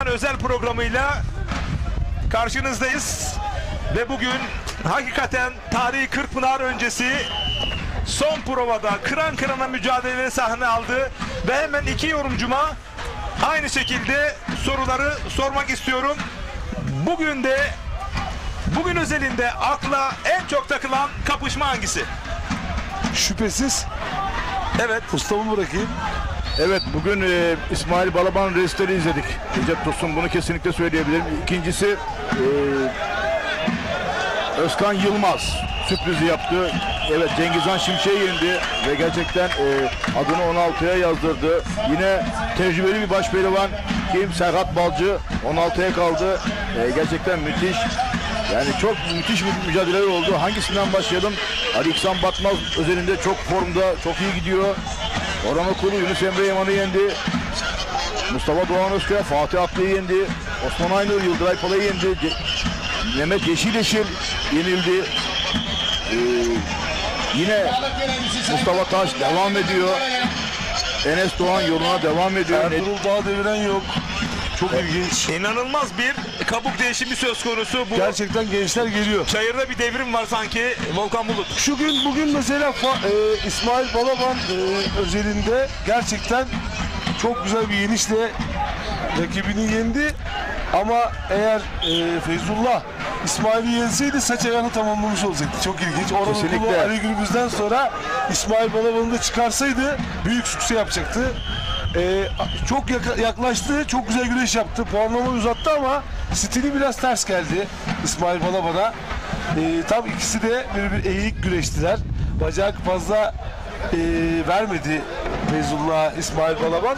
Özel programıyla karşınızdayız ve bugün hakikaten tarihi Kırkpınar öncesi son provada kıran kırana mücadele sahne aldı ve hemen iki yorumcuma aynı şekilde soruları sormak istiyorum. Bugün özelinde akla en çok takılan kapışma hangisi? Şüphesiz. Evet. Ustamı bırakayım. Evet, bugün İsmail Balaban restleri izledik. Recep Tosun, bunu kesinlikle söyleyebilirim. İkincisi Özkan Yılmaz sürprizi yaptı. Evet, Cengizhan Şimşek'i yendi ve gerçekten adını 16'ya yazdırdı. Yine tecrübeli bir baş pehlivan kim? Serhat Balcı 16'ya kaldı. Gerçekten müthiş. Yani çok müthiş bir mücadeleler oldu. Hangisinden başlayalım? Ali İhsan Batmaz özelinde çok formda, çok iyi gidiyor. Orhan Okulu Yunus Emre Yaman'ı yendi. Mustafa Doğan Özkaya Fatih Aklı'yı yendi. Osman Aynur Yıldıray Pala'yı yendi. Mehmet Yeşil yenildi. Yine Mustafa Taş devam ediyor. Enes Doğan yoluna devam ediyor. Ertuğrul Dağ deviren yok. Çok ilginç. İnanılmaz bir kabuk değişimi söz konusu. Bu Gerçekten gençler geliyor. çayırda bir devrim var sanki Volkan Bulut. Bugün mesela İsmail Balaban özelinde gerçekten çok güzel bir yenişle rakibini yendi. Ama eğer Feyzullah İsmail'i yenseydi saç ayağını tamamlamış olacaktı. Çok ilginç. Orhan Okulu Ali Gürbüz'den sonra İsmail Balaban'ı da çıkarsaydı büyük sükse yapacaktı. Çok yaklaştı, çok güzel güreş yaptı, puanlama uzattı ama stili biraz ters geldi İsmail Balaban'a. Tam ikisi de bir eğik güreştiler. Bacak fazla vermedi Feyzullah İsmail Balaban.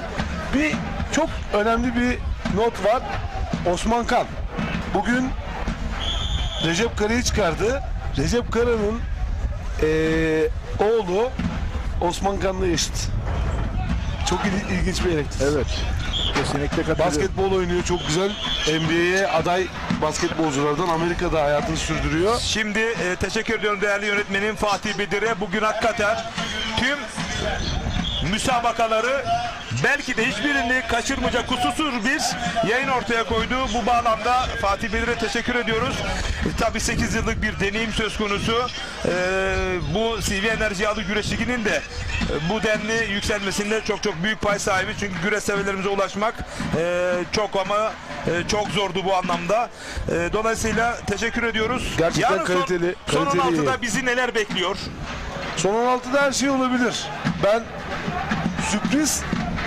Çok önemli bir not var. Osman Kan bugün Recep Kara'yı çıkardı. Recep Kara'nın oğlu Osman Kan'la eşit. Çok ilginç bir elektrik. Evet. Kesinlikle katılıyorum. Basketbol oynuyor çok güzel. NBA'ye aday basketbolculardan, Amerika'da hayatını sürdürüyor. Şimdi teşekkür ediyorum değerli yönetmenim Fatih Bedir'e. Bugün hakikaten tüm müsabakaları belki de hiçbirini kaçırmayacak kusursuz bir yayın ortaya koydu. Bu bağlamda Fatih Bedir'e teşekkür ediyoruz. Tabii 8 yıllık bir deneyim söz konusu. Bu CV Enerji adı güreş liginin de bu denli yükselmesinde çok büyük pay sahibi. Çünkü güreş severlerimize ulaşmak çok zordu bu anlamda. Dolayısıyla teşekkür ediyoruz. Gerçekten yarın kaliteli. Son 16'da bizi neler bekliyor? Son 16'da her şey olabilir. Ben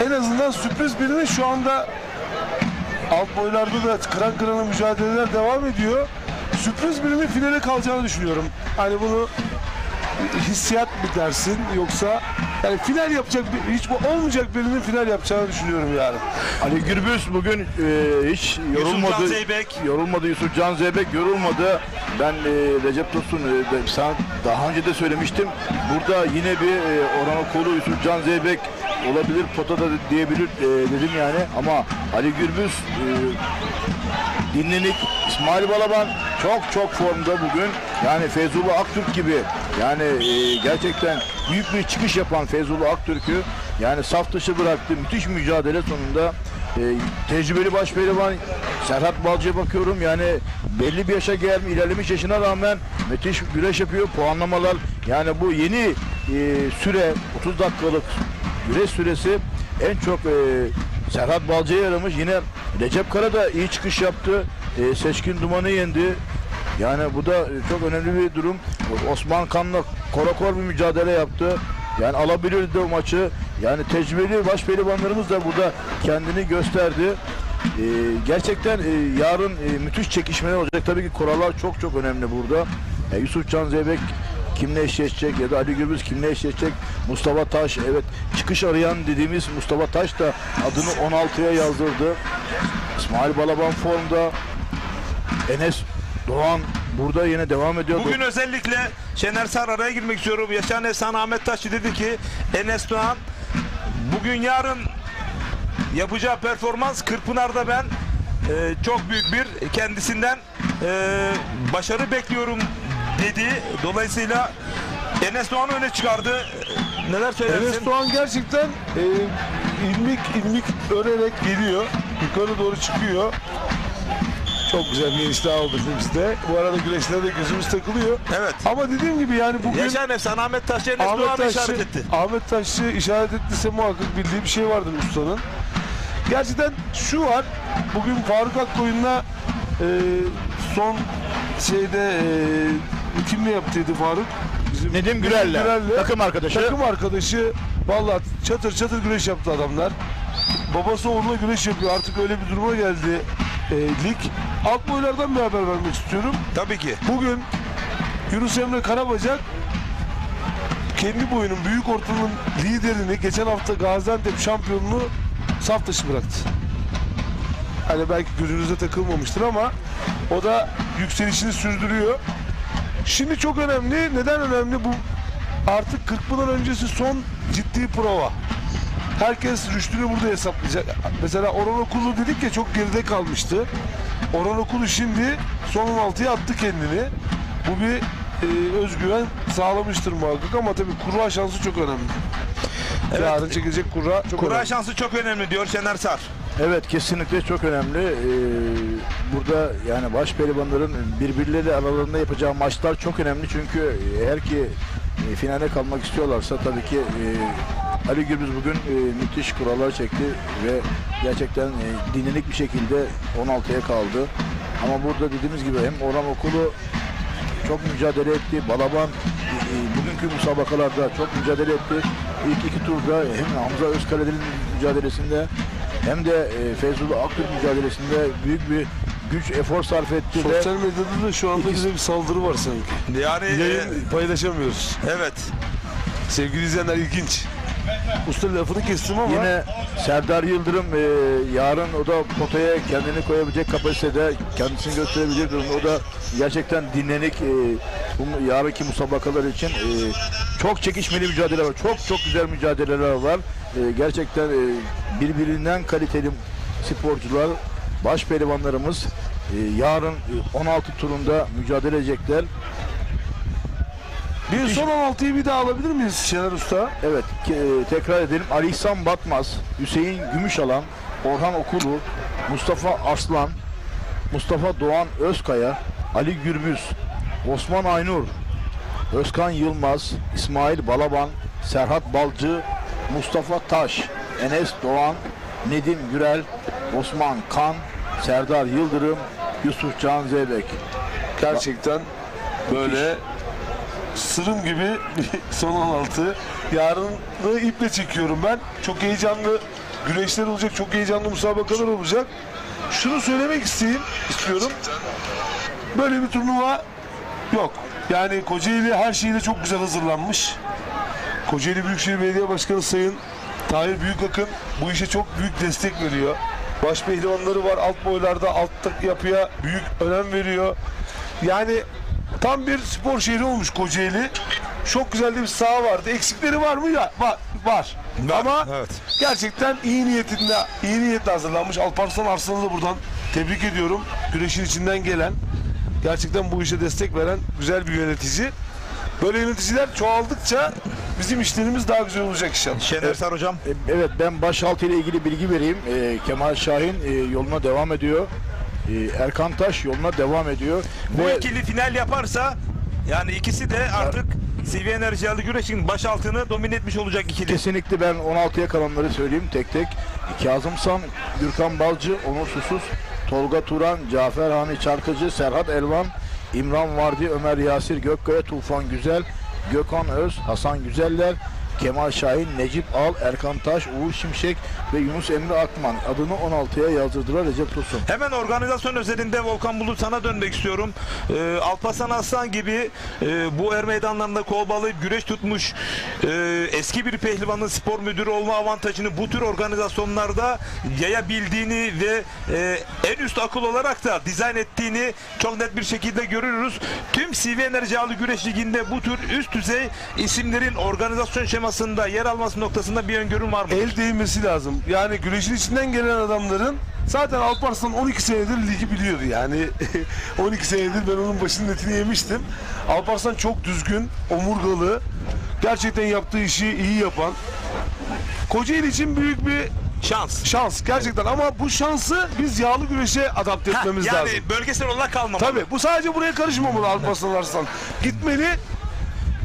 en azından sürpriz birinin şu anda alt boylarda da kıran kırana mücadeleler devam ediyor. Sürpriz birinin finale kalacağını düşünüyorum. Hani bunu hissiyat mı dersin yoksa yani final yapacak hiç olmayacak birinin final yapacağını düşünüyorum yani. Ali Gürbüz bugün hiç yorulmadı. Yorulmadı Yusuf Can Zeybek yorulmadı. Ben Recep Tosun sana daha önce de söylemiştim. Burada yine bir Orhan Okulu Yusuf Can Zeybek olabilir potada diyebilir dedim yani ama Ali Gürbüz dinlenik. İsmail Balaban çok formda bugün. Yani Feyzullah Aktürk gibi yani gerçekten büyük bir çıkış yapan Feyzullah Aktürk'ü yani saf dışı bıraktı. Müthiş mücadele sonunda. Tecrübeli baş pehlivan Serhat Balcı'ya bakıyorum yani belli bir yaşa ilerlemiş yaşına rağmen müthiş güreş yapıyor. Puanlamalar yani bu yeni süre 30 dakikalık güreş süresi en çok Serhat Balcı'ya yaramış. Yine Recep Kara da iyi çıkış yaptı. Seçkin Duman'ı yendi. Yani bu da çok önemli bir durum. Osman Kan'la korakor bir mücadele yaptı. Yani alabilirdi o maçı. Yani tecrübeli baş pehlivanlarımız da burada kendini gösterdi. Gerçekten yarın müthiş çekişmeler olacak. Tabii ki kurallar çok önemli burada. Yusuf Can Zeybek kimle eşleşecek ya da Ali Gürbüz kimle eşleşecek? Mustafa Taş, evet çıkış arayan dediğimiz Mustafa Taş da adını 16'ya yazdırdı. İsmail Balaban formda. Enes Doğan burada yine devam ediyor. Bugün özellikle Şener Sar araya girmek istiyorum. Yaşar Ehsan Ahmet Taşçı dedi ki Enes Doğan bugün yarın yapacağı performans Kırkpınar'da ben çok büyük bir kendisinden başarı bekliyorum dedi. Dolayısıyla Enes Doğan'ı öne çıkardı. Neler söylersin? Enes Doğan gerçekten ilmik örerek geliyor. yukarı doğru çıkıyor. Çok güzel bir iniş daha oldu bizde. Bu arada güreşlere de gözümüz takılıyor. Evet. Ama dediğim gibi yani bugün Yaşayan efsane Ahmet Taşçı Enes Ahmet Doğan'ı işaret Taşçı, etti. Ahmet Taşçı işaret ettiyse muhakkak bildiği bir şey vardır ustanın. Gerçekten şu var, bugün Faruk Akkoyun'la son şeyde kimle yaptıydı Faruk? Bizim Nedim Gürel'le, takım arkadaşı. Takım arkadaşı. Vallahi çatır çatır güreş yaptı adamlar. Babası oğluna güreş yapıyor. Artık öyle bir duruma geldi lig. Alt boylardan bir haber vermek istiyorum. Tabii ki. Bugün Yunus Emre Karabacak kendi boyunun büyük ortanın liderini geçen hafta Gaziantep şampiyonunu saf dışı bıraktı. Hani belki gözünüze takılmamıştır ama o da yükselişini sürdürüyor. Şimdi çok önemli. Neden önemli? Bu artık Kırkpınar öncesi son ciddi prova. Herkes rüştünü burada hesaplayacak. Mesela Orhan Okulu dedik ya, çok geride kalmıştı. Orhan Okulu şimdi son 16'ya attı kendini. Bu bir özgüven sağlamıştır muhakkak ama tabii kura şansı çok önemli. Evet. Yarın çekecek kura çok Kura önemli. şansı çok önemli diyor Şener Sar. Evet, kesinlikle çok önemli. Burada yani baş pehlivanların birbirleri aralarında yapacağı maçlar çok önemli. Çünkü eğer ki finale kalmak istiyorlarsa tabii ki Ali Gürbüz bugün müthiş kurallar çekti ve gerçekten dinamik bir şekilde 16'ya kaldı. Ama burada dediğimiz gibi hem Orhan Okulu çok mücadele etti. Balaban bugünkü müsabakalarda çok mücadele etti. İlk iki turda hem Hamza Özkale'nin mücadelesinde hem de Feyzullah Aktürk mücadelesinde büyük bir güç, efor sarf etti. Sosyal medyada da şu anda bize bir saldırı var sanki. Yani Yayın paylaşamıyoruz. evet. Sevgili izleyenler, ilginç. Usta lafını kestim ama Yine Serdar Yıldırım yarın o da potaya kendini koyabilecek kapasitede, kendisini gösterebilir durumda. O da gerçekten dinlenik bu yarınki musabakalar için çok çekişmeli mücadele var. Çok güzel mücadeleler var. Gerçekten birbirinden kaliteli sporcular, baş pehlivanlarımız yarın 16 turunda mücadele edecekler. bir son 16'yı bir daha alabilir miyiz Şener Usta? Evet, tekrar edelim. Ali İhsan Batmaz, Hüseyin Gümüşalan, Orhan Okulu, Mustafa Arslan, Mustafa Doğan Özkaya, Ali Gürbüz, Osman Aynur, Özkan Yılmaz, İsmail Balaban, Serhat Balcı, Mustafa Taş, Enes Doğan, Nedim Gürel, Osman Kan, Serdar Yıldırım, Yusuf Can Zeybek. Gerçekten böyle sırım gibi bir son 16. Yarını iple çekiyorum ben. Çok heyecanlı güreşler olacak, çok heyecanlı müsabakalar olacak. Şunu söylemek istiyorum. Böyle bir turnuva yok. Yani Kocaeli her şeyle çok güzel hazırlanmış. Kocaeli Büyükşehir Belediye Başkanı Sayın Tahir Büyükakın bu işe çok büyük destek veriyor. Baş pehlivanları var alt boylarda, altta yapıya büyük önem veriyor. Yani tam bir spor şehri olmuş Kocaeli. Çok güzel de bir saha vardı. Eksikleri var mı? Ya var. Ama evet. gerçekten iyi niyetle hazırlanmış. Alparslan Arslan'ı da buradan tebrik ediyorum. Güreşin içinden gelen, gerçekten bu işe destek veren güzel bir yönetici. Böyle yöneticiler çoğaldıkça bizim işlerimiz daha güzel olacak inşallah. Şener Sar hocam. Evet, ben başaltı ile ilgili bilgi vereyim. Kemal Şahin yoluna devam ediyor. Erkan Taş yoluna devam ediyor. Bu ikili final yaparsa yani ikisi de artık CV Enerji Alı Güreş'in başaltını domine etmiş olacak ikili. Kesinlikle ben 16'ya kalanları söyleyeyim tek tek. Kazım San, Gürkan Balcı, Onur Susuz, Tolga Turan, Cafer Hani Çarkıcı, Serhat Elvan, İmran Vardi, Ömer Yasir Gökkaya, Tufan Güzel, Gökhan Öz, Hasan Güzeller, Kemal Şahin, Necip Al, Erkan Taş, Uğur Şimşek ve Yunus Emre Akman adını 16'ya yazdırdılar Recep Tosun. Hemen organizasyon özelinde Volkan Bulut sana dönmek istiyorum. Alparslan Aslan gibi bu er meydanlarında kol bağlayıp güreş tutmuş eski bir pehlivanın spor müdürü olma avantajını bu tür organizasyonlarda yayabildiğini ve en üst akıl olarak da dizayn ettiğini çok net bir şekilde görürüz. Tüm CV Enerji Alı Güreş Ligi'nde bu tür üst düzey isimlerin organizasyon şemasında yer alması noktasında bir öngörüm var mı? El değmesi lazım. Yani güreşin içinden gelen adamların, zaten Alparslan 12 senedir ligi biliyordu yani. 12 senedir ben onun başının etini yemiştim. Alparslan çok düzgün, omurgalı, gerçekten yaptığı işi iyi yapan. Kocaeli için büyük bir Şans gerçekten, ama bu şansı biz yağlı güreşe adapte etmemiz yani lazım. bölgesel olarak kalmamalı. Tabii bu sadece buraya karışmamalı Alparslan Arslan. Gitmeli,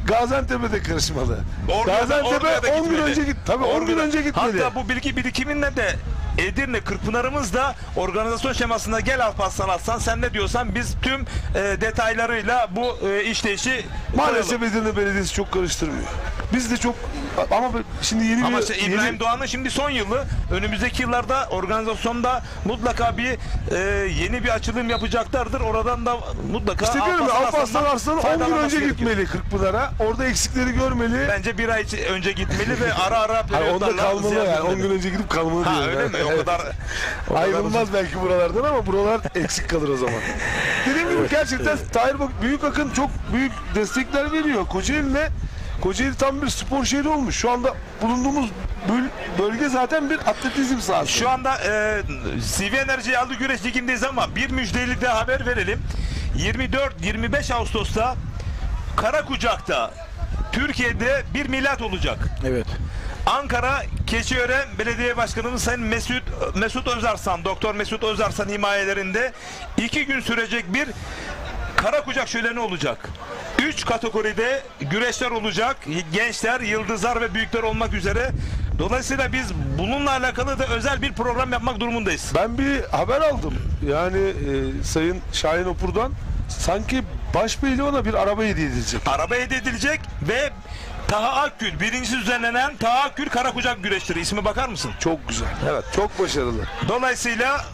Gaziantep'e de karışmalı. Ordu'ya da Gaziantep'e 10 gün gitmeli. önce git. Tabii 10 gün önce gitmeli. Hatta bu bilgi birikiminle de Edirne Kırkpınar'ımız da organizasyon şemasında gel Alparslan Aslan, sen ne diyorsan biz tüm detaylarıyla bu işleyişi Maalesef Edirne Belediyesi çok karıştırmıyor. Biz de çok, ama şimdi yeni ama bir işte İbrahim yeni, Doğan'ın şimdi son yılı, önümüzdeki yıllarda organizasyonda mutlaka bir yeni bir açılım yapacaklardır. Oradan da mutlaka işte diyorum ya, Alparslan Arslan 10 gün faydalanması önce gerekiyor. gitmeli Kırkpınar'a. Orada eksikleri görmeli. Bence bir ay önce gitmeli ve ara ara Hayır, onda periyotlarla kalmalı ziyaret yani. 10 etmeli. gün önce gidip kalmalı Ha diyorum. öyle yani. mi? O Evet. kadar Ayrılmaz belki buralardan, ama buralar eksik kalır o zaman. Dediğim gibi gerçekten Tahir Büyük Akın çok büyük destekler veriyor. Kocaeli tam bir spor şehri olmuş. Şu anda bulunduğumuz bölge zaten bir atletizm sahası. Şu anda CV Enerji Yağlı Güreş Ligi'ndeyiz ama bir müjdeli de haber verelim. 24-25 Ağustos'ta Karakucak'ta Türkiye'de bir milat olacak. Evet. Ankara Keçiören Belediye Başkanımız Sayın Mesut Özarsan, Doktor Mesut Özarsan himayelerinde 2 gün sürecek bir Karakucak şöleni olacak. 3 kategoride güreşler olacak. Gençler, yıldızlar ve büyükler olmak üzere. Dolayısıyla biz bununla alakalı da özel bir program yapmak durumundayız. Ben bir haber aldım. Yani Sayın Şahin Opur'dan sanki başpehlivana bir araba hediye edilecek. Araba hediye edilecek ve Taha Akgül, birincisi düzenlenen Taha Akgül Karakucak güreşleri. İsme bakar mısın? Çok güzel. Evet. Çok başarılı. Dolayısıyla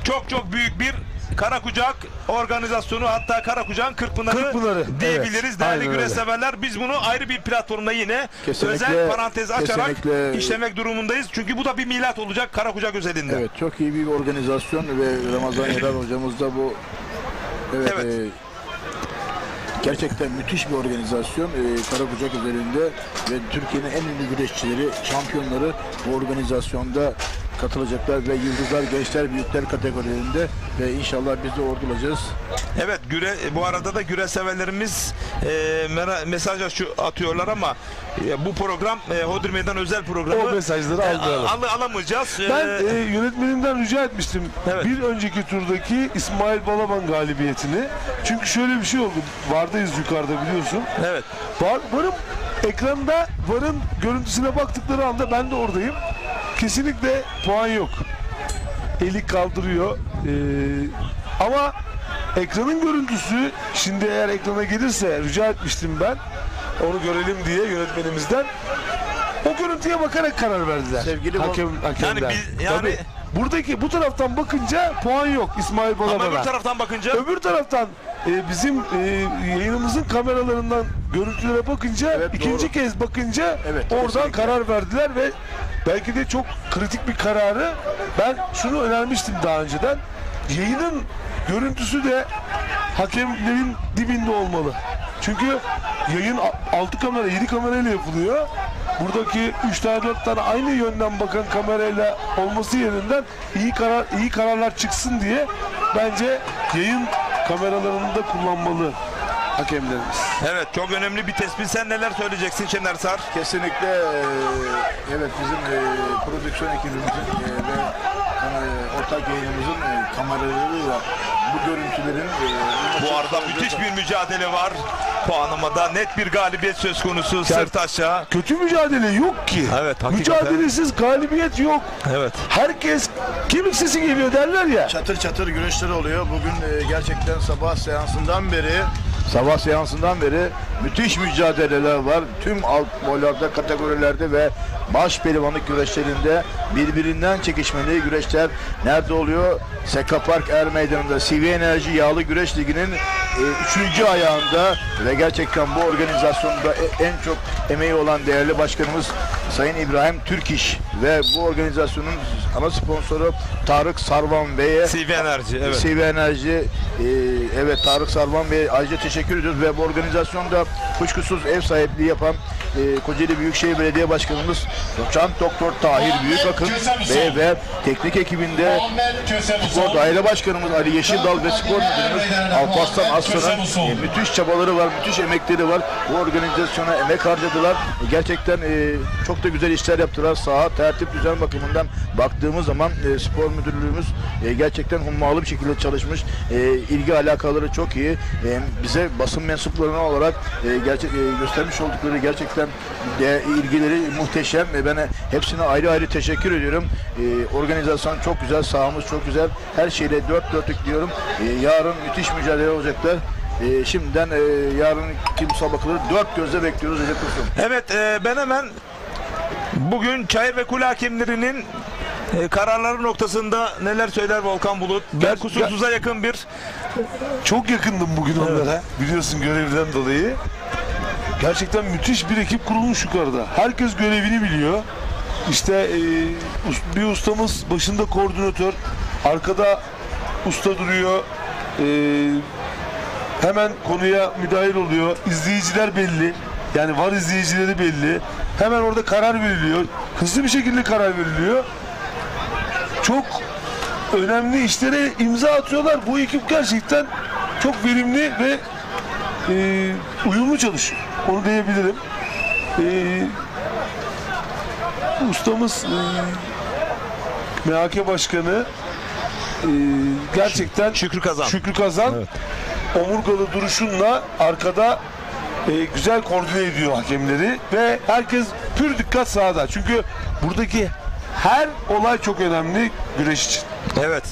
çok büyük bir Karakucak organizasyonu, hatta Karakucak'ın Kırkpınarı diyebiliriz. Evet, Değerli aynen güreş öyle. severler, biz bunu ayrı bir platformda yine Kesinlikle, özel parantez açarak kesinlikle. işlemek durumundayız. Çünkü bu da bir milat olacak Karakucak özelinde. Evet, çok iyi bir organizasyon ve Ramazan Yeral hocamız da bu Evet. Gerçekten müthiş bir organizasyon. Karakucak üzerinde ve Türkiye'nin en ünlü güreşçileri, şampiyonları bu organizasyonda katılacaklar ve yıldızlar, gençler, büyükler kategorilerinde ve inşallah biz de orada olacağız. Evet, bu arada da güreş severlerimiz mesaj atıyorlar ama bu program Hodri Meydan özel programı. O mesajları almayalım. Alamayacağız. Ben yönetmenimden rica etmiştim Evet. bir önceki turdaki İsmail Balaban galibiyetini. Çünkü şöyle bir şey oldu. Vardayız yukarıda, biliyorsun. Evet. Varın ekranda, varın görüntüsüne baktıkları anda ben de oradayım. Kesinlikle puan yok. Eli kaldırıyor. Ama ekranın görüntüsü, şimdi eğer ekrana gelirse, rica etmiştim ben onu görelim diye yönetmenimizden. O görüntüye bakarak karar verdiler. Sevgili hakemler. Yani Tabii. Buradaki bu taraftan bakınca puan yok İsmail ama Balaban'a. öbür taraftan bakınca Öbür taraftan bizim yayınımızın kameralarından görüntülere bakınca, Evet, ikinci doğru. kez bakınca Evet, oradan kesinlikle. karar verdiler ve belki de çok kritik bir kararı, ben şunu önermiştim daha önceden. Yayının görüntüsü de hakemlerin dibinde olmalı. Çünkü yayın 6 kamera, 7 kamerayla yapılıyor. Buradaki 3 tane 4 tane aynı yönden bakan kamerayla olması yerinden iyi kararlar çıksın diye bence yayın kameralarını da kullanmalı hakemlerimiz. evet, çok önemli bir tespit. Sen neler söyleyeceksin Şener Sar? Kesinlikle evet, bizim prodüksiyon ekibimizin ve ortak yayınımızın kameralarıyla bu görüntülerin Bu arada müthiş bir mücadele var. Puanlamada net bir galibiyet söz konusu, sırt aşağı. Kötü mücadele yok ki. Evet, hakikaten. Mücadelesiz galibiyet yok. Evet. Herkes kemik sesi geliyor derler ya. çatır çatır güreşler oluyor. Bugün gerçekten sabah seansından beri müthiş mücadeleler var. Tüm alt boylarda, kategorilerde ve baş pehlivanlık güreşlerinde birbirinden çekişmeli güreşler nerede oluyor? Sekka Park Er Meydanı'nda CV Enerji Yağlı Güreş Ligi'nin 3. ayağında ve gerçekten bu organizasyonda en çok emeği olan değerli başkanımız Sayın İbrahim Türkiş ve bu organizasyonun ana sponsoru Tarık Sarvan Bey'e, CV Enerji, evet. CV Enerji, evet, Tarık Sarvan Bey'e ayrıca teşekkür ediyoruz ve bu organizasyonda kuşkusuz ev sahipliği yapan Kocaeli Büyükşehir Belediye Başkanımız Doçent Doktor Tahir Büyükakın Bey ve teknik ekibinde Spor Daire Başkanımız Ali Yeşildal ve Spor Müdürümüz Alparslan Aslan'ın müthiş çabaları var, müthiş emekleri var. Bu organizasyona emek harcadılar. Gerçekten çok da güzel işler yaptılar. Saha tertip düzen bakımından baktığımız zaman spor müdürlüğümüz gerçekten hummalı bir şekilde çalışmış. İlgi alakaları çok iyi. Bize basın mensuplarına olarak göstermiş oldukları gerçekten ilgileri muhteşem. Ben hepsine ayrı ayrı teşekkür ediyorum. Organizasyon çok güzel, sahamız çok güzel. Her şeyle dört dörtlük diyorum. Yarın müthiş mücadele olacaklar. Şimdiden yarınki müsabakaları dört gözle bekliyoruz Recep Tosun. Evet, ben hemen bugün Çayır ve Kule hakemlerinin kararları noktasında neler söyler Volkan Bulut? Ben kusursuza yakın bir... Çok yakındım bugün onlara. Biliyorsun görevden dolayı. Gerçekten müthiş bir ekip kurulmuş yukarıda. Herkes görevini biliyor. İşte bir ustamız başında koordinatör, arkada usta duruyor. Hemen konuya müdahil oluyor. İzleyiciler belli. Yani var izleyicileri belli. Hemen orada karar veriliyor. Hızlı bir şekilde karar veriliyor. Çok önemli işlere imza atıyorlar. Bu ekip gerçekten çok verimli ve uyumlu çalışıyor. Onu diyebilirim. Ustamız MHK Başkanı gerçekten Şükrü Kazan. Şükrü Kazan Evet. omurgalı duruşunla arkada güzel koordine ediyor hakemleri ve herkes pür dikkat sahada. Çünkü buradaki her olay çok önemli güreş için. Evet,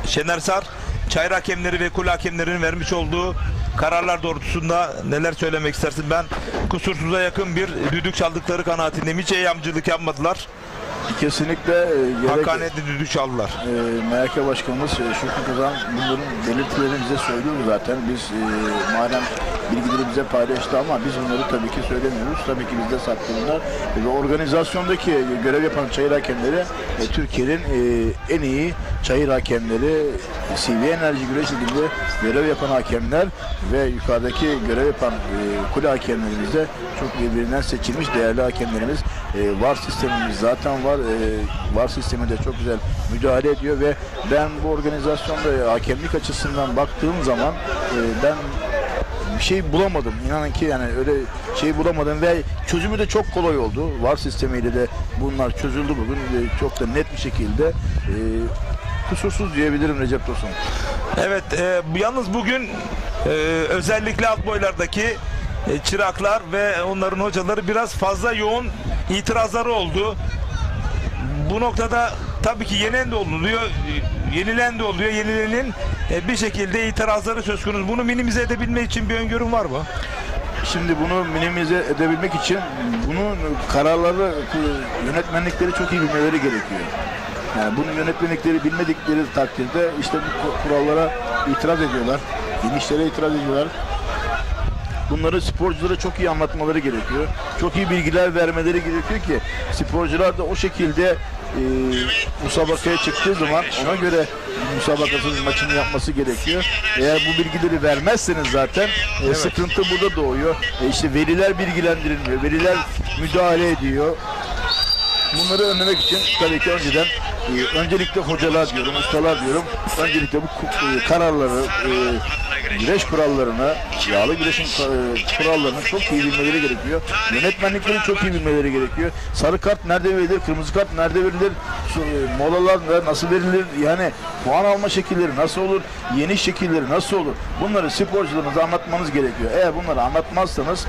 Şener Sar, Çayır hakemleri ve Kule hakemlerinin vermiş olduğu kararlar doğrultusunda neler söylemek istersin? Ben kusursuza yakın bir düdük çaldıkları kanaatindeyim. Hiç eyyamcılık yapmadılar. Kesinlikle Hakaniyetli düdük çaldılar. MHK Başkanımız Şükrü Kazan bunların belirtilerini bize söylüyor zaten. Biz madem bilgileri bize paylaştı ama biz bunları tabii ki söylemiyoruz. Tabii ki bizde saklı bunlar. Ve organizasyondaki görev yapan çayır hakemleri Türkiye'nin en iyi çayır hakemleri, CV Enerji Güreş Ligi'nde görev yapan hakemler ve yukarıdaki görev yapan kule hakemlerimiz de çok birbirinden seçilmiş değerli hakemlerimiz. VAR sistemimiz zaten var. VAR sistemi de çok güzel müdahale ediyor ve ben bu organizasyonda hakemlik açısından baktığım zaman ben bir şey bulamadım. İnanın ki yani öyle şey bulamadım ve çözümü de çok kolay oldu. VAR sistemiyle de bunlar çözüldü bugün. Çok da net bir şekilde kusursuz diyebilirim Recep Tosun. Evet, yalnız bugün özellikle alt boylardaki çıraklar ve onların hocaları biraz fazla yoğun itirazları oldu. Bu noktada tabii ki yenen de oluyor, yenilen de oluyor. Yenilenin bir şekilde itirazları söz konusu. Bunu minimize edebilmek için bir öngörüm var mı? Şimdi bunu minimize edebilmek için bunun kararları, yönetmenlikleri çok iyi bilmeleri gerekiyor. Yani bunun yönetmenlikleri bilmedikleri takdirde işte bu kurallara itiraz ediyorlar. Yeni işlere itiraz ediyorlar. Bunları sporculara çok iyi anlatmaları gerekiyor. Çok iyi bilgiler vermeleri gerekiyor ki sporcular da o şekilde musabakaya çıktığı zaman ona göre musabakasının maçını yapması gerekiyor. Eğer bu bilgileri vermezseniz zaten sıkıntı burada doğuyor. İşte veliler bilgilendirilmiyor. Veliler müdahale ediyor. Bunları önlemek için tabii ki önceden öncelikle hocalar diyorum, ustalar diyorum. Öncelikle bu kararları, güreş kurallarını, yağlı güreşin kurallarını çok iyi bilmeleri gerekiyor. Yönetmenlikleri çok iyi bilmeleri gerekiyor. Sarı kart nerede verilir, kırmızı kart nerede verilir, molalar nasıl verilir, yani puan alma şekilleri nasıl olur, yeni şekilleri nasıl olur? Bunları sporcularınıza anlatmanız gerekiyor. Eğer bunları anlatmazsanız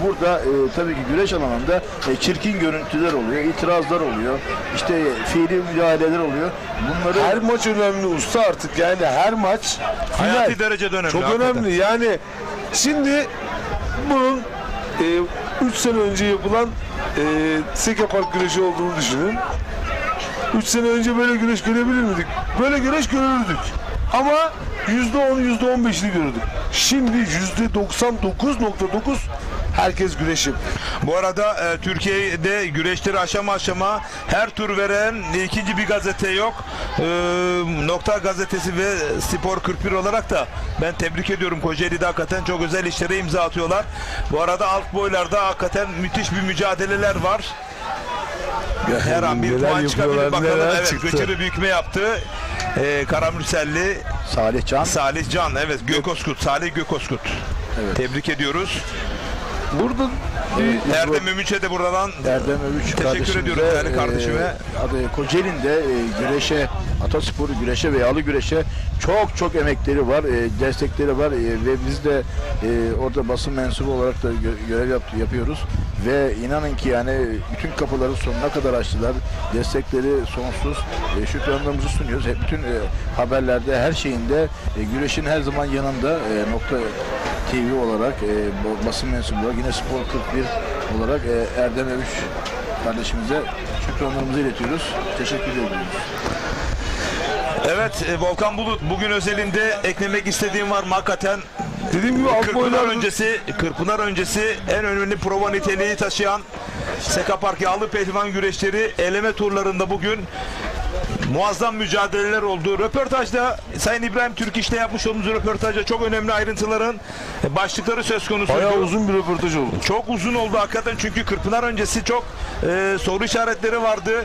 burada tabii ki güreş alanında çirkin görüntüler oluyor, itirazlar oluyor, işte fiili müdahaleler oluyor. Bunları Her maç önemli usta artık, yani her maç Hayati final. derecede önemli. Çok hakikaten. önemli. Yani şimdi bunun 3 sene önce yapılan Seke Park güreşi olduğunu düşünün. 3 sene önce böyle güreş görebilir miydik? Böyle güreş görürdük. Ama %10, %15'ini görürdük. Şimdi %99.9 herkes güreş yapıyor. Bu arada Türkiye'de güreşleri aşama aşama her tur veren ikinci bir gazete yok. Nokta Gazetesi ve Spor 41 olarak da ben tebrik ediyorum. Kocaeli'de hakikaten çok özel işlere imza atıyorlar. Bu arada alt boylarda hakikaten müthiş bir mücadeleler var. Her an bir Neler puan çıkabilir. yapıyorlar, Bakalım. neler Evet, çıktı. Göçeri büyükme yaptı. Karamürselli Salih Can, evet, Gökoskut, Salih Gökoskut. Evet. Tebrik ediyoruz. Burada Erdem Ümüç'e de buradan Erdem Övüç teşekkür kardeşimize, ediyorum değerli kardeşime. Kocaeli'nde güreşe, atasporu güreşe ve yağlı güreşe çok emekleri var, destekleri var ve biz de orada basın mensubu olarak da görev yapıyoruz ve inanın ki yani bütün kapıları sonuna kadar açtılar. Destekleri sonsuz. Şükranlarımızı sunuyoruz. Bütün haberlerde, her şeyinde güreşin her zaman yanında Nokta TV olarak, basın mensubu olarak, yine Spor 41 olarak Erdem Övüç kardeşimize şükranlarımızı iletiyoruz. Teşekkür ediyoruz. Evet, Volkan Bulut, bugün özelinde eklemek istediğim var mı hakikaten? dediğim gibi alt Kırkpınar öncesi en önemli prova niteliği taşıyan Seka Park Yağlı Pehlivan güreşleri eleme turlarında bugün muazzam mücadeleler oldu. Röportajda Sayın İbrahim Türk İş'te yapmış olduğumuz röportajda çok önemli ayrıntıların başlıkları söz konusuydu. bayağı uzun bir röportaj oldu. Çok uzun oldu hakikaten, çünkü Kırkpınar öncesi çok soru işaretleri vardı.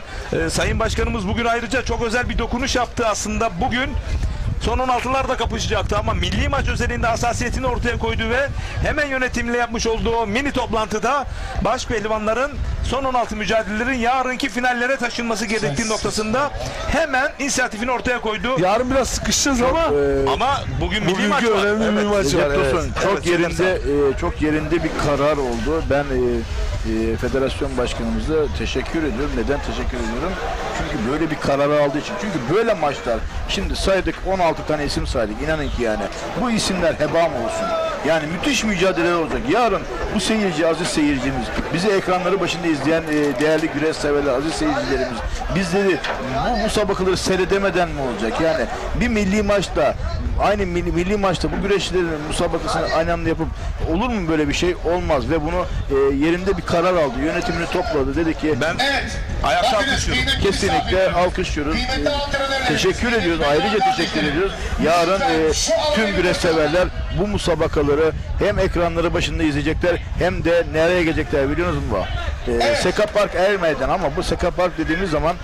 Sayın Başkanımız bugün ayrıca çok özel bir dokunuş yaptı aslında. Bugün son 16'lar da kapışacaktı ama milli maç özelinde hassasiyetini ortaya koydu ve hemen yönetimle yapmış olduğu mini toplantıda baş pehlivanların son 16 mücadelelerin yarınki finallere taşınması gerektiği noktasında hemen inisiyatifini ortaya koydu. Yarın biraz sıkışacağız Ama bugün milli maç bugünkü var. önemli bir maç var. Recep Tosun, Evet. çok yerinde bir karar oldu. Ben federasyon başkanımıza teşekkür ediyorum. Neden teşekkür ediyorum? Çünkü böyle bir karar aldığı için. Çünkü böyle maçlar, şimdi saydık 16 tane isim saydık. İnanın ki yani bu isimler heba mı olsun? Yani müthiş mücadele olacak. Yarın bu seyirci, aziz seyircimiz, bizi ekranları başında izleyen değerli güreş severler, aziz seyircilerimiz, bizleri bu müsabakaları seyredemeden mi olacak? Yani bir milli maçta, aynı milli maçta bu güreşlerin müsabakasını aynı anda yapıp olur mu böyle bir şey? Olmaz ve bunu yerinde bir karar aldı. Yönetimini topladı. Dedi ki Ben ayakta alkışlıyorum. kesinlikle alkışlıyoruz. Teşekkür ediyoruz. Ayrıca teşekkür ediyoruz. Yarın tüm güreş severler bu müsabakaları hem ekranları başında izleyecekler hem de nereye gelecekler biliyor musunuz mu? Seka Park Er Meydan, ama bu Seka Park dediğimiz zaman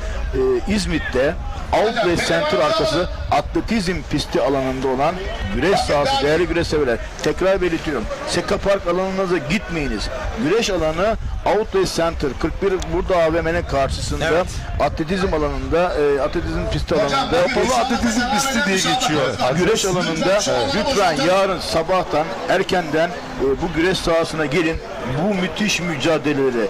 İzmit'te Outlet Center arkası atletizm pisti alanında olan güreş sahası, değerli güreş severler. Tekrar belirtiyorum. Seka Park alanına da gitmeyiniz. Güreş alanı Outlet Center 41 burada AVM'nin karşısında, Evet. Atletizm alanında, atletizm pisti alanında, Kapalı atletizm pisti diye geçiyor. güreş alanında lütfen yarın sabahtan erkenden bu güreş sahasına gelin. Bu müthiş mücadeleleri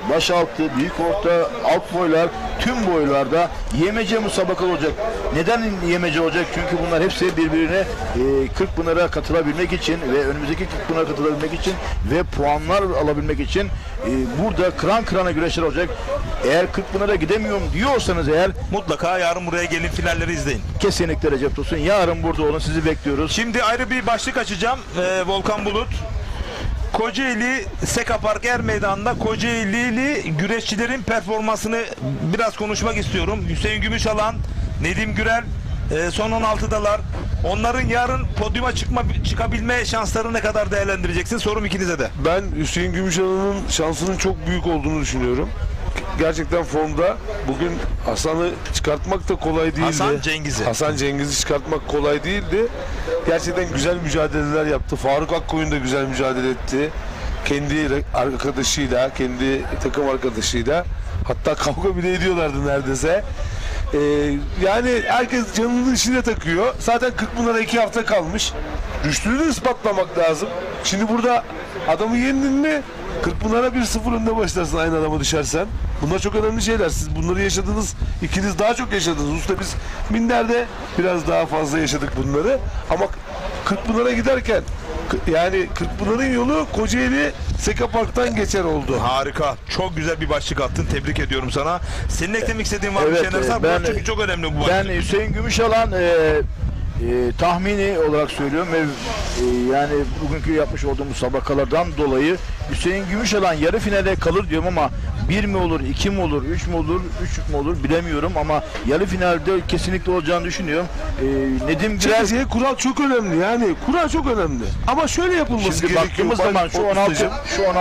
başaltı, büyük orta, alt boylar, tüm boylarda yemece müsabaka olacak. Neden yemece olacak? Çünkü bunlar hepsi birbirine Kırkpınar'a katılabilmek için ve önümüzdeki Kırkpınar'a katılabilmek için ve puanlar alabilmek için burada kıran kırana güreşler olacak. Eğer Kırkpınar'a gidemiyorum diyorsanız eğer Mutlaka yarın buraya gelin, finalleri izleyin. kesinlikle Recep Tosun. Yarın burada olun, sizi bekliyoruz. Şimdi ayrı bir başlık açacağım. Volkan Bulut. Kocaeli Seka Park Er Meydanı'nda Kocaelili güreşçilerin performansını biraz konuşmak istiyorum. Hüseyin Gümüşalan, Nedim Gürel son 16'dalar. Onların yarın podyuma çıkabilme şansları ne kadar değerlendireceksin? Sorum ikinize de. Ben Hüseyin Gümüşalan'ın şansının çok büyük olduğunu düşünüyorum. Gerçekten formda. Bugün Hasan'ı çıkartmak da kolay değildi. Hasan Cengiz'i çıkartmak kolay değildi. Gerçekten güzel mücadeleler yaptı. Faruk Akkoyun da güzel mücadele etti. Kendi arkadaşıyla, kendi takım arkadaşıyla. Hatta kavga bile ediyorlardı neredeyse. Yani herkes canının içine takıyor. Zaten Kırkpınar'a 2 hafta kalmış. Rüştünü de ispatlamak lazım. Şimdi burada adamı yendin mi Kırkpınar'a 1-0 önde başlarsın aynı adama düşersen. Bunlar çok önemli şeyler. Siz bunları yaşadınız. İkiniz daha çok yaşadınız. Usta biz Minder'de biraz daha fazla yaşadık bunları. Ama Kırkpınar'a giderken yani Kırkpınar'ın yolu Kocaeli Seka Park'tan geçer oldu. Harika. Çok güzel bir başlık attın. Tebrik ediyorum sana. Senin eklemek istediğin var mı Evet, Şener Sar? ben- Çünkü çok önemli bu başlık. Ben Hüseyin Gümüşalan tahmini olarak söylüyorum ve yani bugünkü yapmış olduğumuz sabakalardan dolayı Hüseyin Gümüşalan yarı finale kalır diyorum ama 1 mi olur, 2 mi olur, 3 mü olur, 3 mü olur bilemiyorum ama yarı finalde kesinlikle olacağını düşünüyorum. Nedim Güler Çekeceği kural çok önemli yani. Kural çok önemli. Ama şöyle yapılması şimdi gerekiyor. baktığımız zaman şu 16'ya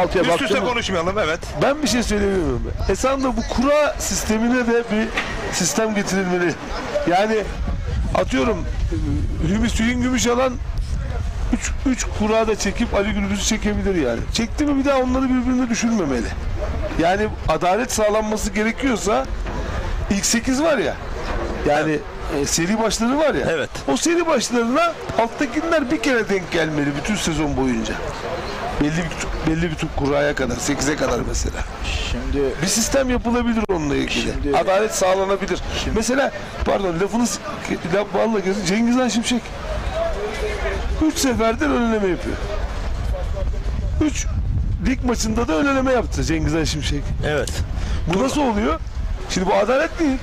Üst üste baktığımız konuşmayalım, evet. Ben bir şey söyleyemiyorum. Esasında bu kura sistemine de bir sistem getirilmeli. Yani atıyorum Hüseyin Gümüşalan 3 kura da çekip Ali Gürbüz'ü çekebilir yani. Çekti mi bir daha onları birbirine düşürmemeli. Yani adalet sağlanması gerekiyorsa ilk 8 var ya. Yani seri başları var ya. Evet. O seri başlarına alttakiler bir kere denk gelmeli bütün sezon boyunca. Belli bir kuraya kadar, 8'e kadar mesela. şimdi Bir sistem yapılabilir onunla ilgili. Şimdi- Adalet sağlanabilir. Mesela pardon vallahi Cengiz Han Şimşek 3 seferdir önleme yapıyor. 3 lig maçında da önleme yaptı Cengiz Han Şimşek. Evet. Bu nasıl oluyor? Şimdi bu adalet değil.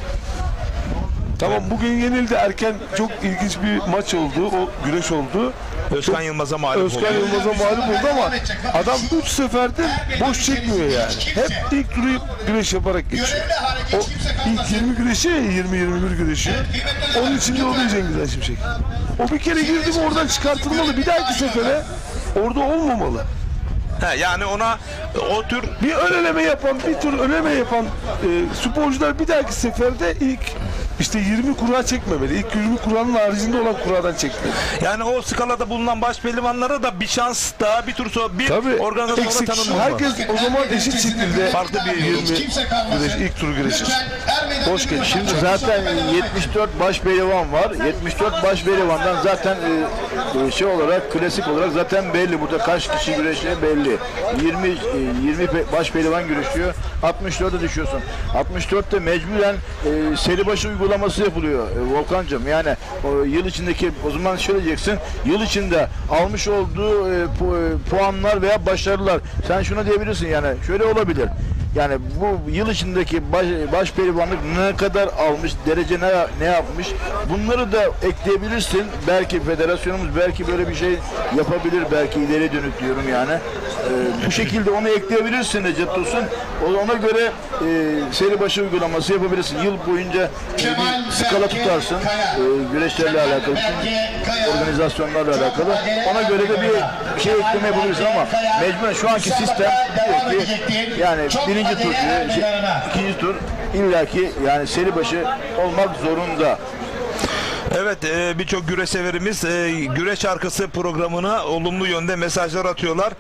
Tamam bugün yenildi erken, çok ilginç bir maç oldu. O güreş oldu. Özkan Yılmaz'a mağlup oldu. Özkan Yılmaz'a mağlup oldu ama adam 3 seferde boş çekmiyor yani. Hep ilk turu güreş yaparak geçiyor. O ilk 20 güreşi, 20-21 güreşi. Onun içinde oluyor Cengiz Han Şimşek. O bir kere girdi mi oradan çıkartılmalı. Bir dahaki sefere orada olmamalı. Yani ona o tür Bir öneleme yapan, bir tur öneleme yapan sporcular bir dahaki seferde ilk işte 20 kura çekmemeli. İlk 20 kuranın haricinde olan kuradan çekmeli. yani o skalada bulunan baş pehlivanlara da bir şans daha bir tur sonra bir Tabii organizasyona eksik. tanınmalı. Herkes o zaman eşit şekilde Farklı bir 20 güreş, ilk tur güreşir. Boş geç. Şimdi zaten 74 baş pehlivan var. 74 baş pehlivandan zaten şey olarak klasik olarak zaten belli. Burada kaç kişi güreşiyor belli. 20 baş pehlivan güreşiyor. 64'e düşüyorsun. 64'te mecburen seri başı uygulaması yapılıyor Volkan'cığım. Yani yıl içindeki o zaman şöyle diyeceksin. Yıl içinde almış olduğu puanlar veya başarılar. Sen şuna diyebilirsin yani. Şöyle olabilir. Yani bu yıl içindeki baş pehlivanlık ne kadar almış, derece ne yapmış, bunları da ekleyebilirsin. Belki federasyonumuz belki böyle bir şey yapabilir, belki ileri dönük diyorum yani. Bu şekilde onu ekleyebilirsin Recep Tosun. Ona göre seri başı uygulaması yapabilirsin. Yıl boyunca bir skala tutarsın, güreşlerle alakalı, organizasyonlarla alakalı. Ona göre de bir şey ekleme yapabilirsin ama mecburen şu anki sistem diyor ki yani birinci tur, ikinci tur illaki yani seri başı olmak zorunda. Evet, birçok güreş severimiz güreş arkası programına olumlu yönde mesajlar atıyorlar.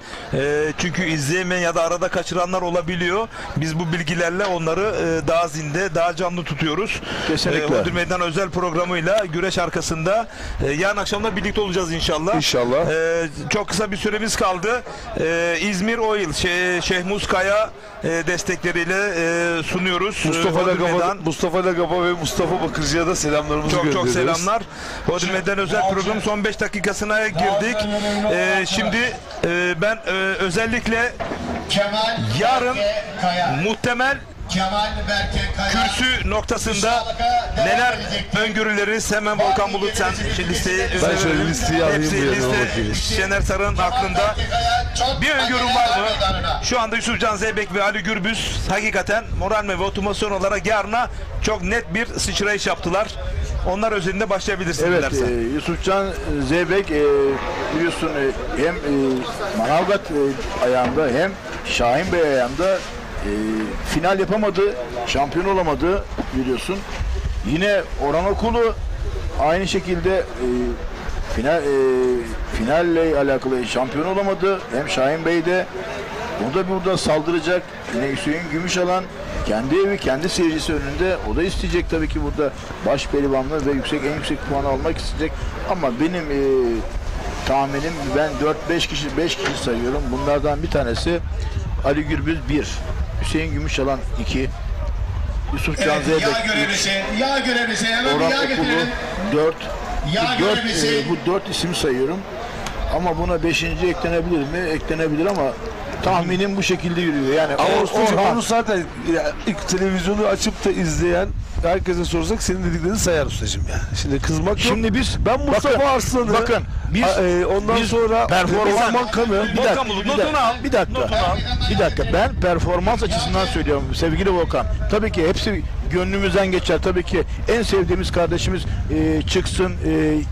Çünkü izleyemeyen ya da arada kaçıranlar olabiliyor. Biz bu bilgilerle onları daha zinde, daha canlı tutuyoruz. Kesinlikle. Ödül Meydan özel programıyla güreş arkasında yarın akşamda birlikte olacağız inşallah. İnşallah. Çok kısa bir süremiz kaldı. İzmir Oil, Şehmuz Kaya destekleriyle sunuyoruz. Mustafa Lagapa ve Mustafa Bakırcı'ya da selamlarımızı çok gönderiyoruz. selamlar. Ödül Meydan özel program son 5 dakikasına girdik. Şimdi ben özellikle yarın muhtemel kürsü noktasında neler öngörüleriniz hemen Volkan Bulut sen listeyi Ben şöyle listeyi alayım hepsi bir yana liste bakayım. Şener Sarı'nın aklında bir öngörüm var mı? Şu anda Yusufcan Zeybek ve Ali Gürbüz hakikaten moral ve motivasyon olarak yarına çok net bir sıçrayış yaptılar. Onlar özelinde başlayabilirsin Evet, dilersen. Yusufcan Zeybek biliyorsun hem Manavgat ayağında hem Şahin Bey ayağında final yapamadı, şampiyon olamadı biliyorsun. Yine Orhan Okulu aynı şekilde finalle alakalı şampiyon olamadı. Hem Şahin Bey de o da burada saldıracak. Yine Hüseyin Gümüşalan kendi evi, kendi seyircisi önünde o da isteyecek tabii ki burada baş pehlivanlığı ve en yüksek puanı almak isteyecek. Ama benim tahminim ben 5 kişi sayıyorum. Bunlardan bir tanesi Ali Gürbüz 1, Hüseyin Gümüşalan 2, Yusufcan Zeybek 3, Yağ görevlisi hemen Orhan bir yağ Okulu getirelim. 4. Yağ görevlisi. Bu 4 isim sayıyorum. Ama buna 5. eklenebilir mi? Eklenebilir ama tahminim bu şekilde yürüyor. Yani Ama ustacığım Orhan- onu zaten ya, ilk televizyonu açıp da izleyen herkese sorsak senin dediklerini sayar ustacığım yani. Şimdi kızmak yok. Şimdi biz Ben Mustafa Arslan'ı bakın biz ondan sonra performans Kanı bir dakika, bir dakika. Ben performans açısından söylüyorum sevgili Volkan. Tabii ki hepsi gönlümüzden geçer. Tabii ki en sevdiğimiz kardeşimiz çıksın,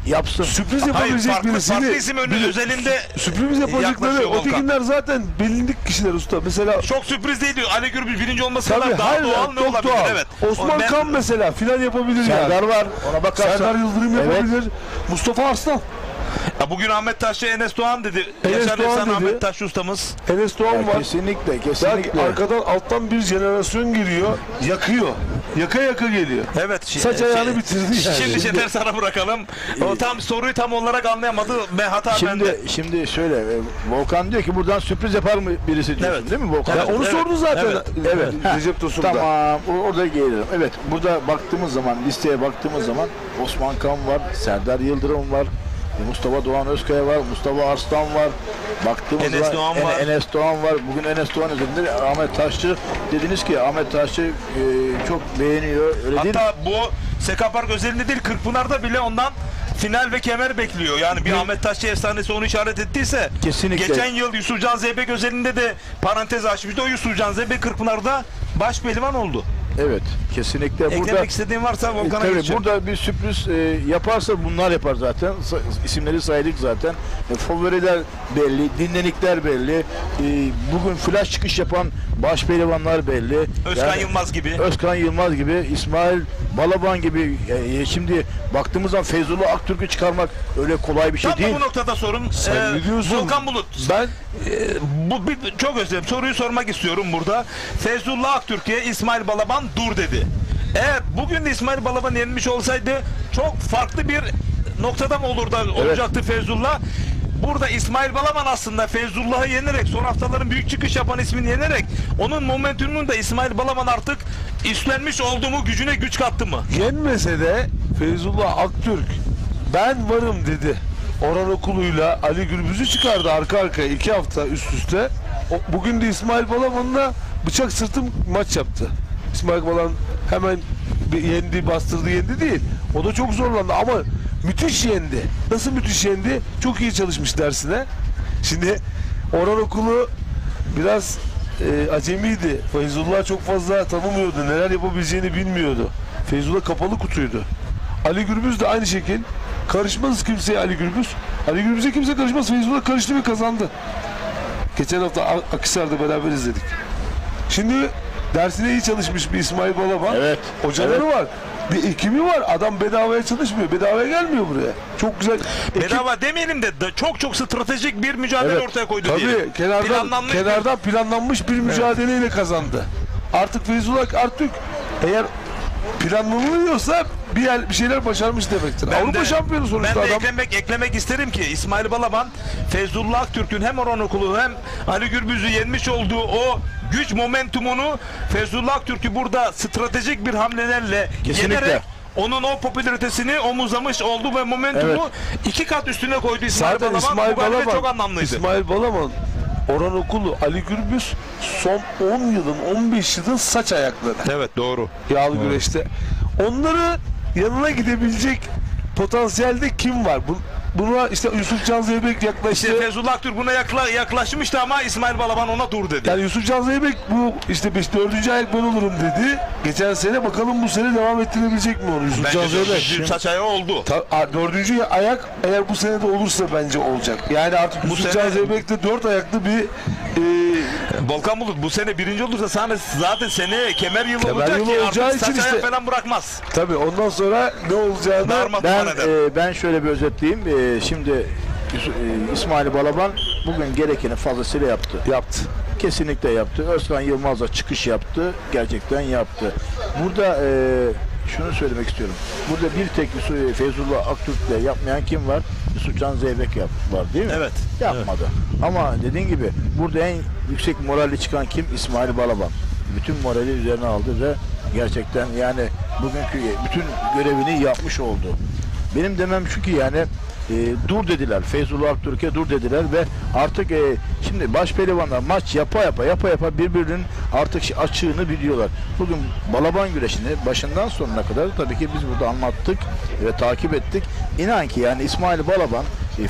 yapsın. sürpriz Hayır, yapabilecek farklı birisini isim özelinde sürpriz yapacakları yaklaşıyor Volkan. ötekiler zaten bilindik kişiler usta. Mesela Çok sürpriz değil diyor. Ali Gürbüz birinci olması tabii kadar daha hayır, doğal ne çok olabilir? doğal. Evet. Osman Ben- Kan mesela final yapabilir Serdar yani. var. Ona bakarsan. Serdar Yıldırım Evet. yapabilir. Mustafa Arslan. Ya bugün Ahmet Taşçı, Enes Doğan dedi. Enes Yaşar Doğan Efsane dedi. Ahmet Taşçı ustamız. Enes Doğan var. Kesinlikle, Yani kesinlikle. arkadan alttan bir jenerasyon geliyor. Yakıyor. Yaka yaka geliyor. Evet. Saç ayağını bitirdi yani. Şimdi Şener sana bırakalım. O tam soruyu tam olarak anlayamadı ve hata bende. Şimdi şöyle Volkan diyor ki buradan sürpriz yapar mı birisi diyorsun Evet. değil mi Volkan? Ya onu Evet, sordu zaten. evet, Recep Tosun'da. Tamam, orada gelelim. Evet, burada baktığımız zaman, listeye baktığımız zaman Osman Kan var, Serdar Yıldırım var, Mustafa Doğan Özkaya var, Mustafa Arslan var. Baktığımız Enes zaman Doğan var. Enes Doğan var. Bugün Enes Doğan üzerinde Ahmet Taşçı dediniz ki Ahmet Taşçı çok beğeniyor. Öyle değil mi? Hatta bu Seka Park özelinde değil, Kırkpınar'da bile ondan final ve kemer bekliyor. Yani bir Ahmet Taşçı efsanesi onu işaret ettiyse. Kesinlikle. Geçen yıl Yusufcan Zeybek özelinde de parantez açmıştı. O Yusufcan Zeybek Kırkpınar'da baş pehlivan oldu. Evet, kesinlikle. Eklemek istediğin varsa Volkan'a Tabii geçeceğim. burada bir sürpriz yaparsa bunlar yapar zaten. İsimleri saydık zaten. Favoriler belli, dinlenikler belli. Bugün flash çıkış yapan baş pehlivanlar belli. Özkan Yılmaz gibi. Özkan Yılmaz gibi, İsmail Balaban gibi. Şimdi baktığımız zaman Feyzullah Aktürk'ü çıkarmak öyle kolay bir şey Tam da değil. bu noktada sorun. Sen ne diyorsun? Volkan Bulut. Ben Çok özür dilerim. Soruyu sormak istiyorum burada. Feyzullah Aktürk'e İsmail Balaban dur dedi. Eğer bugün de İsmail Balaban yenilmiş olsaydı çok farklı bir noktada mı olacaktı Feyzullah? Burada İsmail Balaban aslında Feyzullah'ı yenerek, son haftaların büyük çıkış yapan ismini yenerek onun momentumunu da İsmail Balaban artık üstlenmiş olduğu mu gücüne güç kattı mı? yenmese de Feyzullah Aktürk ben varım dedi. Orhan Okulu'yla Ali Gürbüz'ü çıkardı arka arkaya 2 hafta üst üste. Bugün de İsmail Balaban'la bıçak sırtım maç yaptı. İsmail Balaban hemen yendi, bastırdı, yendi değil. O da çok zorlandı ama müthiş yendi. Nasıl müthiş yendi? Çok iyi çalışmış dersine. Şimdi Orhan Okulu biraz acemiydi. Feyzullah çok fazla tanımıyordu. Neler yapabileceğini bilmiyordu. Feyzullah kapalı kutuydu. Ali Gürbüz de aynı şekil. Karışmaz kimseye Ali Gürbüz. Ali Gürbüz'e kimse karışmaz. Feyzullah karıştı ve kazandı. Geçen hafta Akhisar'da beraber izledik. Şimdi dersine iyi çalışmış bir İsmail Balaban. Evet. Hocaları var. Bir ekibi var. Adam bedavaya çalışmıyor. Bedavaya gelmiyor buraya. Çok güzel. Bedava demeyelim de çok stratejik bir mücadele Evet. ortaya koydu Tabii diye. kenardan planlanmış bir mücadeleyle kazandı. Artık Feyzullah Aktürk eğer planlanıyorsa bir şeyler başarmış demektir. Avrupa şampiyonu sonuçta ben de adam. eklemek isterim ki İsmail Balaban Feyzullah Aktürk'ün hem Orhan Okulu hem Ali Gürbüz'ü yenmiş olduğu o güç momentumunu Feyzullah Aktürk'ü burada stratejik bir hamlelerle Kesinlikle. yenerek onun o popülaritesini omuzlamış oldu ve momentumu 2 kat üstüne koydu İsmail Zaten Balaban. İsmail Bu galibiyet Balaban, çok anlamlıydı. İsmail Balaban, Orhan Okulu, Ali Gürbüz son 10 yılın, 15 yılın saç ayakları. Evet doğru. Yağlı güreşte. Onları yanına gidebilecek potansiyelde kim var? Buna işte Yusuf Can Zeybek yaklaştı. İşte Feyzullah Aktürk buna yaklaşmıştı ama İsmail Balaban ona dur dedi. Yani Yusuf Can Zeybek bu işte 4. ayak ben olurum dedi. Geçen sene bakalım bu sene devam ettirebilecek mi onu Yusuf Can Bence Zeybek? saç ayağı oldu. 4. ayak eğer bu sene de olursa bence olacak. Yani artık Bu Yusuf sene- Can Zeybek de 4 ayaklı bir Volkan Bulut bu sene birinci olursa zaten seneye kemer yılı Kemer olacak yılı ki olacağı artık için saç ayak işte- falan bırakmaz. tabii ondan sonra ne olacağını Darma Ben duman eder. ben şöyle bir özetleyeyim. Şimdi İsmail Balaban bugün gerekeni fazlasıyla yaptı. yaptı. Kesinlikle yaptı. Özkan Yılmaz'la çıkış yaptı. Gerçekten yaptı. Burada şunu söylemek istiyorum. Burada bir tek Feyzullah Aktürk'le yapmayan kim var? Yusufcan Zeybek var değil mi? Evet. Yapmadı. Ama dediğin gibi burada en yüksek moralli çıkan kim? İsmail Balaban. Bütün morali üzerine aldı ve gerçekten yani bugünkü bütün görevini yapmış oldu. Benim demem şu ki yani dur dediler. Feyzullah Aktürk'e dur dediler ve artık şimdi baş pehlivanlar maç yapa yapa birbirinin artık açığını biliyorlar. Bugün balaban güreşini başından sonuna kadar tabii ki biz burada anlattık ve takip ettik. İnan ki yani İsmail Balaban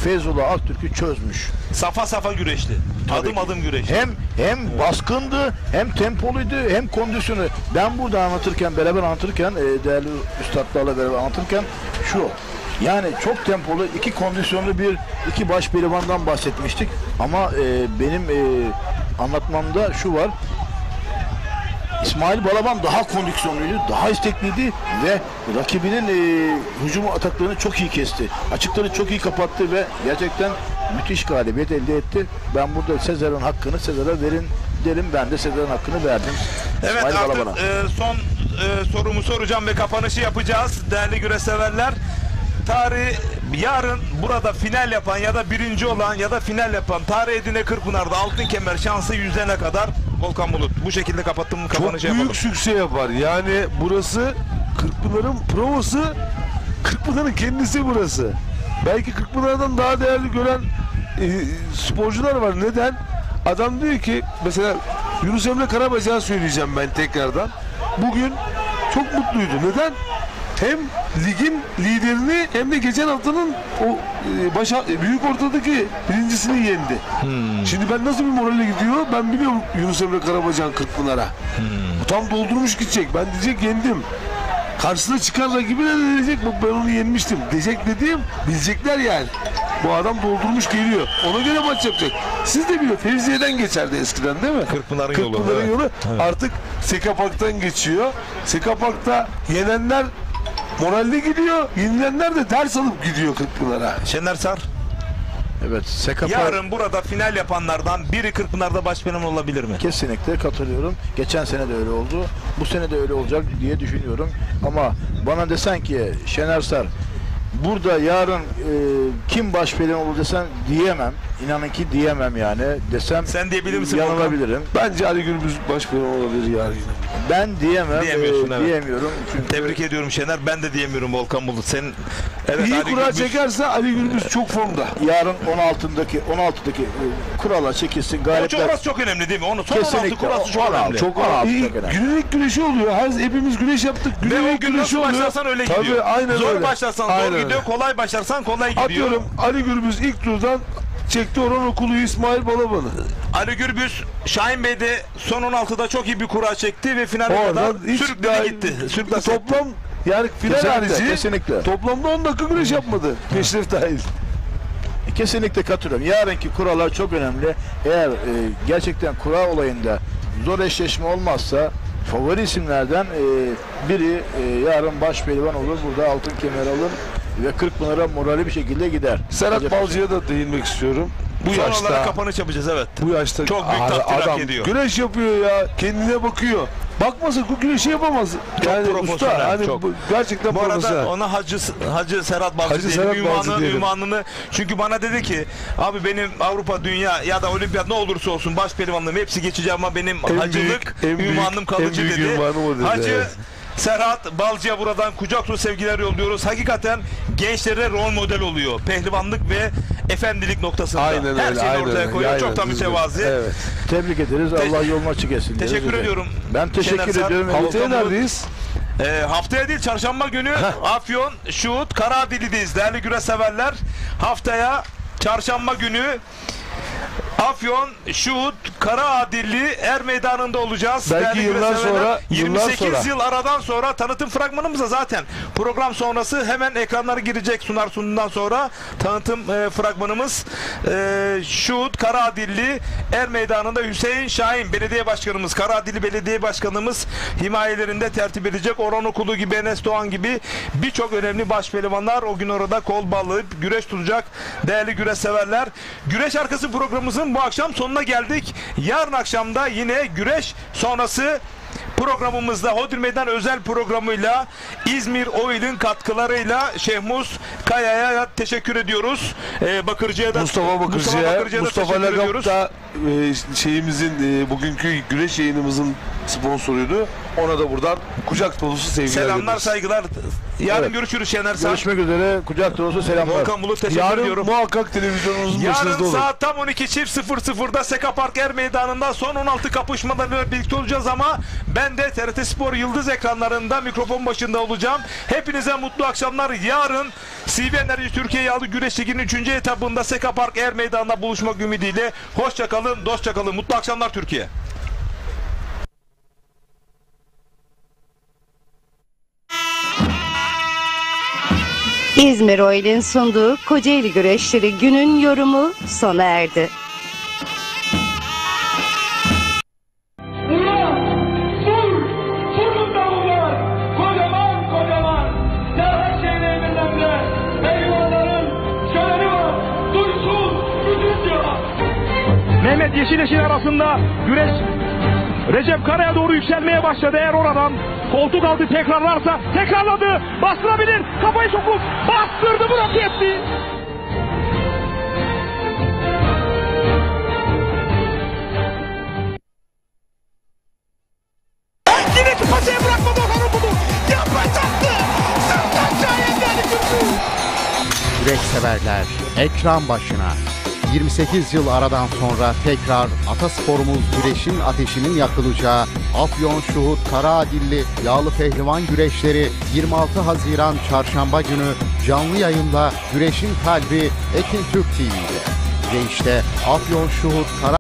Feyzullah Aktürk'ü çözmüş. Safa safa güreşti. Adım adım güreşti. Hem baskındı, hem tempoluydu, hem kondisyonu. Ben burada beraber anlatırken, değerli üstadlarla beraber anlatırken şu. Yani çok tempolu, iki kondisyonlu iki baş pehlivandan bahsetmiştik. Ama benim anlatmamda şu var. İsmail Balaban daha kondisyonluydu, daha istekliydi ve rakibinin hücum ataklarını çok iyi kesti. Açıkları çok iyi kapattı ve gerçekten müthiş galibiyet elde etti. Ben burada Sezar'ın hakkını Sezar'a verin derim. Ben de Sezar'ın hakkını verdim. Evet, İsmail artık Balaban'a. son sorumu soracağım ve kapanışı yapacağız. Değerli güreşseverler, yarın burada final yapan ya da birinci olan ya da final yapan Tarih Edine Kırkpınar'da altın kemer şansı %'ne kadar Volkan Bulut. Bu şekilde kapattım mı Çok kapanışı büyük yapalım. sükse yapar. Yani burası Kırkpınar'ın provası, Kırkpınar'ın kendisi burası. Belki Kırkpınar'dan daha değerli gören sporcular var. Neden? Adam diyor ki mesela Yunus Emre Karabacak'ı söyleyeceğim ben tekrardan. Bugün çok mutluydu. Neden? Hem ligin liderini hem de geçen haftanın o büyük ortadaki birincisini yendi. Şimdi ben nasıl bir moralle gidiyor ben biliyorum Yunus Emre Karabacak'ın Kırkpınar'a. Tam doldurmuş gidecek. Ben diyecek yendim. Karşısına çıkan rakibi de diyecek bak ben onu yenmiştim. Diyecek dediğim bilecekler yani. Bu adam doldurmuş geliyor. Ona göre maç yapacak. Siz de biliyor Fevziye'den geçerdi eskiden değil mi? Kırkpınar'ın yolu. Kırkpınar'ın yolu. Evet. Artık Sekapak'tan geçiyor. Sekapak'ta yenenler moralli gidiyor. Yenilenler de ders alıp gidiyor Kırkpınar'a. Şener Sar, Evet, Sekapa yarın burada final yapanlardan biri Kırkpınar'da başpehlivan olabilir mi? kesinlikle katılıyorum. Geçen sene de öyle oldu. Bu sene de öyle olacak diye düşünüyorum. Ama bana desen ki Şener Sar burada yarın kim baş pehlivan olur desen diyemem. İnanın ki diyemem yani. Desem Sen diyebilir misin Volkan? Yanılabilirim. Bence Ali Gürbüz başpehlivan olabilir yarın. Ben diyemem. Diyemiyorsun, evet. Diyemiyorum. Çünkü Tebrik ediyorum Şener. Ben de diyemiyorum Volkan Bulut. Sen evet, İyi Ali kura Gürbüz- çekerse Ali Gürbüz çok formda. yarın 16'daki kurala çekilsin. Galipler Orası çok önemli değil mi? Onu son 16 kesinlikle kurası çok önemli. Çok 16 İyi, çok önemli. günlük güreşi oluyor. Hepimiz güreş yaptık. Ve o Günlük gün güreşi nasıl oluyor. başlarsan öyle Tabii, gidiyor. aynen Zor öyle. başlarsan Aynen zor öyle. gidiyor. Kolay başlarsan kolay gidiyor. Atıyorum Ali Gürbüz ilk turdan çekti Orhan Okulu'yu İsmail Balaban'ı. Ali Gürbüz Şahin Bey'de son 16'da çok iyi bir kura çekti ve finale kadar Oradan hiç daha- sürükledi gitti. Sürükledi. Toplam yani final Kesinlikle, harici kesinlikle. toplamda 10 dakika güreş yapmadı. Peşref dahil. Kesinlikle katılıyorum. Yarınki kurallar çok önemli. Eğer gerçekten kura olayında zor eşleşme olmazsa favori isimlerden biri yarın baş pehlivan olur. Burada altın kemer alır ve Kırkpınar'a morali bir şekilde gider. Serhat Acaba- Balcı'ya da değinmek istiyorum. Bu Son yaşta olarak kapanış yapacağız, evet. bu yaşta Çok büyük takdir hak adam ediyor. güreş yapıyor ya. Kendine bakıyor. Bakmasa bu güreşi yapamaz. Yani usta profesyonel, hani çok. bu gerçekten Bu profesyonel. arada ona Hacı Serhat Balcı Hacı diyelim, Serhat Balcı diyelim. ünvanını, çünkü bana dedi ki abi benim Avrupa, dünya ya da olimpiyat ne olursa olsun baş pehlivanlığım hepsi geçeceğim ama benim hacılık en büyük- ünvanım kalıcı en büyük dedi. ünvanım o dedi, Hacı evet. Serhat Balcı'ya buradan kucak dolu sevgiler yolluyoruz. Hakikaten gençlere rol model oluyor. Pehlivanlık ve efendilik noktasında. Aynen her öyle, şeyini aynen ortaya öyle. koyuyor. Aynen, Çok da düzgün. mütevazi. Evet. Tebrik ederiz. Allah yolunu açık etsin. deriz Teşekkür hocam. ediyorum. Ben teşekkür Şener Sar, ediyorum. Volkan Haftaya Bulut. neredeyiz? Haftaya değil, çarşamba günü Afyon, Şuhut, Karaadili'deyiz değerli güreş severler. Haftaya çarşamba günü Afyon, Şuhut, Karaadilli Er Meydanı'nda olacağız. Belki Değerli yıllar güreşseverler, sonra, 28 yıllar sonra. yıl aradan sonra tanıtım fragmanımız da zaten program sonrası hemen ekranlara girecek sunumdan sonra tanıtım fragmanımız Şuhut, Karaadilli Er Meydanı'nda Hüseyin Şahin Belediye Başkanımız, Karaadilli Belediye Başkanımız himayelerinde tertip edecek. Orhan Okulu gibi, Enes Doğan gibi birçok önemli başpehlivanlar o gün orada kol bağlayıp güreş tutacak değerli güreş severler. Güreş arkası programımızın bu akşam sonuna geldik. Yarın akşamda yine güreş sonrası programımızda Hodri Meydan özel programıyla İzmir Oil'in katkılarıyla Şehmuz Kaya'ya teşekkür ediyoruz. Bakırcı'ya da Mustafa Bakırcı'ya, Mustafa teşekkür Lagap ediyoruz. da şeyimizin bugünkü güreş yayınımızın sponsoruydu. Ona da buradan kucak dolusu sevgiler Selamlar, gönderiyoruz. saygılar. Yarın Evet. görüşürüz Şener Sar. Görüşmek üzere. Kucak dolusu selamlar. Volkan Bulut, teşekkür Yarın ediyorum. muhakkak televizyonumuzun başınızda Yarın olun. saat tam 12.00'da Seka Park Er Meydanı'nda son 16 kapışmalarla birlikte olacağız ama ben de TRT Spor Yıldız ekranlarında mikrofon başında olacağım. Hepinize mutlu akşamlar. Yarın CV Enerji Türkiye Yağlı Güreş Ligi'nin 3. etabında Seka Park Er Meydanı'nda buluşmak ümidiyle. Hoşça kalın, dostça kalın. Mutlu akşamlar Türkiye. İzmir Oil'in sunduğu Kocaeli Güreşleri günün yorumu sona erdi. Vurun davullar, kocaman kocaman, her şeyle emirlerle, eyvalların şöleni var, duysun bütün cihan. Mehmet Yeşileş'in arasında güreş Recep Kara'ya doğru yükselmeye başladı. Eğer oradan koltuk altı tekrarlarsa tekrarladı, bastırabilir, kafayı sokup bastırdı, bırak yetti. Yine kafasıya bırakmadı Okan'ın bunu. Yapacaktı. Sırttan geldi Kürtü. Güreş severler ekran başına. 28 yıl aradan sonra tekrar atasporumuz güreşin ateşinin yakılacağı Afyon Şuhut Karaadilli Yağlı Pehlivan güreşleri 26 Haziran Çarşamba günü canlı yayında Güreşin Kalbi Ekin Türk TV'de. Ve işte Afyon Şuhut Kara